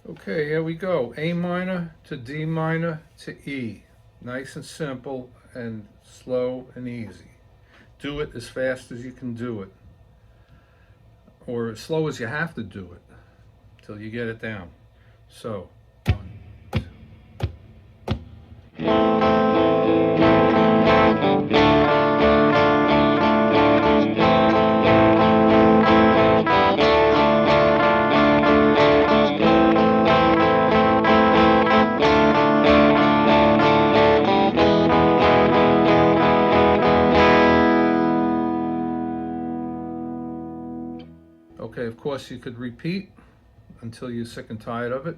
Okay, here we go. A minor to D minor to E. Nice and simple and slow and easy. Do it as fast as you can do it, or as slow as you have to do it, till you get it down. So, one, okay, of course you could repeat until you're sick and tired of it.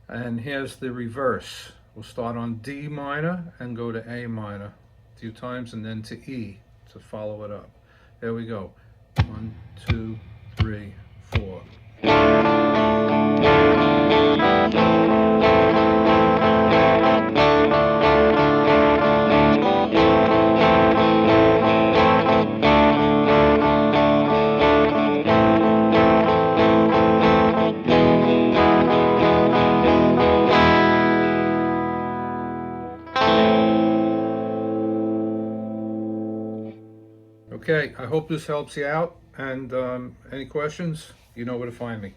And here's the reverse. We'll start on D minor and go to A minor a few times and then to E to follow it up. There we go. 1, 2, 3, 4. Okay, I hope this helps you out. And any questions, you know where to find me.